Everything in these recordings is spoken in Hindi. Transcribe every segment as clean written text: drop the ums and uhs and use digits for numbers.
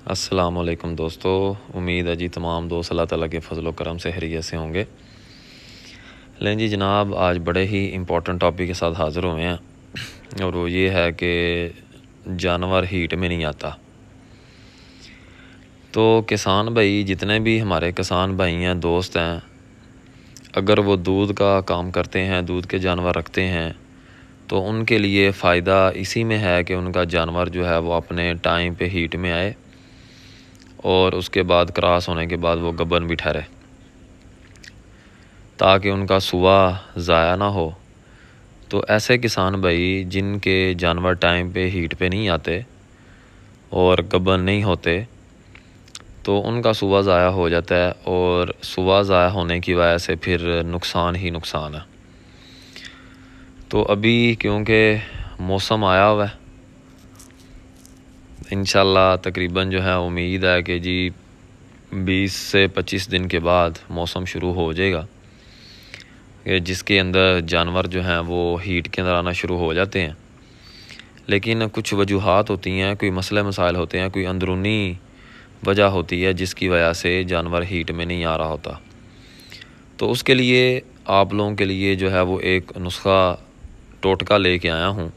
अस्सलाम वालेकुम दोस्तों, उम्मीद है जी तमाम दोस्त अल्लाह ताला के फजल करम से खैरियत से होंगे। लें जी जनाब, आज बड़े ही इम्पोर्टेंट टॉपिक के साथ हाज़िर हुए हैं और वो ये है कि जानवर हीट में नहीं आता। तो किसान भाई, जितने भी हमारे किसान भाई हैं, दोस्त हैं, अगर वो दूध का काम करते हैं, दूध के जानवर रखते हैं, तो उनके लिए फ़ायदा इसी में है कि उनका जानवर जो है वो अपने टाइम पे हीट में आए और उसके बाद क्रॉस होने के बाद वो गबन भी ठहरे, ताकि उनका सुबह ज़ाया ना हो। तो ऐसे किसान भाई जिनके जानवर टाइम पे हीट पे नहीं आते और गबन नहीं होते, तो उनका सुबह ज़ाया हो जाता है और सुबह ज़ाया होने की वजह से फिर नुकसान ही नुकसान है। तो अभी क्योंकि मौसम आया हुआ है, इंशाल्लाह तकरीबन जो है उम्मीद है कि जी 20 से 25 दिन के बाद मौसम शुरू हो जाएगा, जिसके अंदर जानवर जो हैं वो हीट के अंदर आना शुरू हो जाते हैं। लेकिन कुछ वजूहात होती हैं, कोई मसले मसाइल होते हैं, कोई अंदरूनी वजह होती है जिसकी वजह से जानवर हीट में नहीं आ रहा होता। तो उसके लिए आप लोगों के लिए जो है वो एक नुस्खा टोटका लेके आया हूँ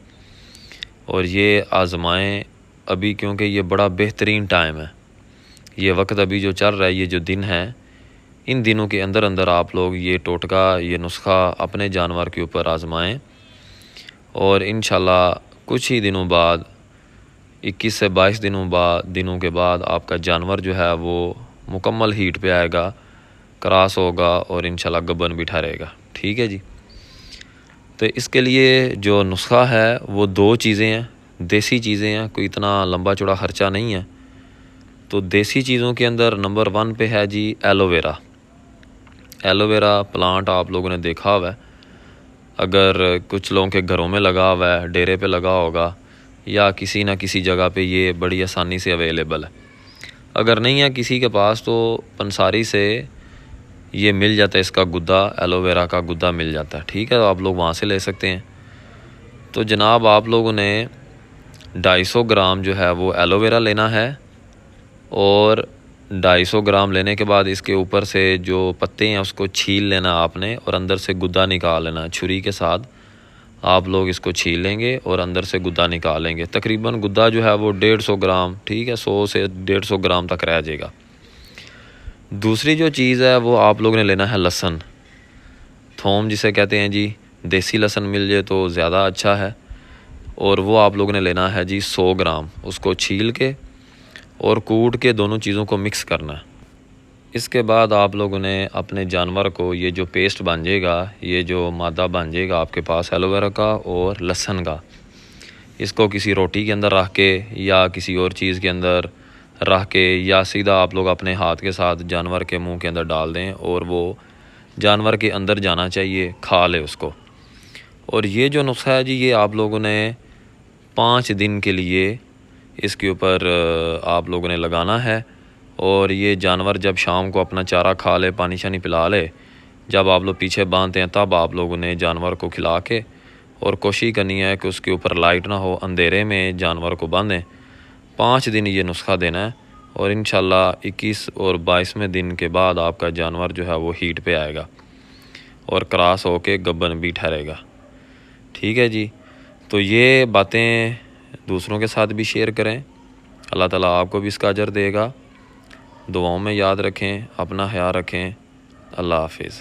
और ये आज़माएं अभी, क्योंकि ये बड़ा बेहतरीन टाइम है। ये वक्त अभी जो चल रहा है, ये जो दिन है, इन दिनों के अंदर अंदर आप लोग ये टोटका, ये नुस्खा अपने जानवर के ऊपर आज़माएं और इंशाल्लाह कुछ ही दिनों बाद, 21 से 22 दिनों के बाद आपका जानवर जो है वो मुकम्मल हीट पे आएगा, क्रॉस होगा और इंशाल्लाह गबन भी ठहरेगा। ठीक है जी। तो इसके लिए जो नुस्खा है वो 2 चीज़ें हैं, देसी चीज़ें हैं, कोई इतना लंबा चौड़ा ख़र्चा नहीं है। तो देसी चीज़ों के अंदर नंबर 1 पे है जी एलोवेरा। एलोवेरा प्लांट आप लोगों ने देखा हुआ है, अगर कुछ लोगों के घरों में लगा हुआ है, डेरे पे लगा होगा या किसी ना किसी जगह पे ये बड़ी आसानी से अवेलेबल है। अगर नहीं है किसी के पास तो पंसारी से ये मिल जाता है, इसका गुद्दा, एलोवेरा का गुद्दा मिल जाता है। ठीक है, तो आप लोग वहाँ से ले सकते हैं। तो जनाब, आप लोगों ने 250 ग्राम जो है वो एलोवेरा लेना है और 250 ग्राम लेने के बाद इसके ऊपर से जो पत्ते हैं उसको छील लेना आपने और अंदर से गुद्दा निकाल लेना। छुरी के साथ आप लोग इसको छील लेंगे और अंदर से गुद्दा निकालेंगे। तकरीबन गुद्दा जो है वो 150 ग्राम, ठीक है, 100 से 150 ग्राम तक रह जाएगा। दूसरी जो चीज़ है वो आप लोग ने लेना है लहसुन, थोम जिसे कहते हैं जी। देसी लहसुन मिल जाए तो ज़्यादा अच्छा है और वो आप लोग ने लेना है जी 100 ग्राम। उसको छील के और कूट के दोनों चीज़ों को मिक्स करना है। इसके बाद आप लोगों ने अपने जानवर को, ये जो पेस्ट बन जाएगा, ये जो मादा बन जाएगा आपके पास एलोवेरा का और लहसुन का, इसको किसी रोटी के अंदर रख के या किसी और चीज़ के अंदर रख के या सीधा आप लोग अपने हाथ के साथ जानवर के मुंह के अंदर डाल दें और वो जानवर के अंदर जाना चाहिए, खा ले उसको। और ये जो नुस्खा है जी, ये आप लोगों ने 5 दिन के लिए इसके ऊपर आप लोगों ने लगाना है। और ये जानवर जब शाम को अपना चारा खा ले, पानी शानी पिला ले, जब आप लोग पीछे बांधते हैं तब आप लोगों ने जानवर को खिला के और कोशिश करनी है कि उसके ऊपर लाइट ना हो, अंधेरे में जानवर को बांधें। 5 दिन ये नुस्खा देना है और इंशाल्लाह 21 और 22वें दिन के बाद आपका जानवर जो है वो हीट पे आएगा और क्रॉस होके गबन भी ठहरेगा। ठीक है जी। तो ये बातें दूसरों के साथ भी शेयर करें, अल्लाह ताला आपको भी इसका अजर देगा। दुआओं में याद रखें, अपना ख्याल रखें। अल्लाह हाफिज़।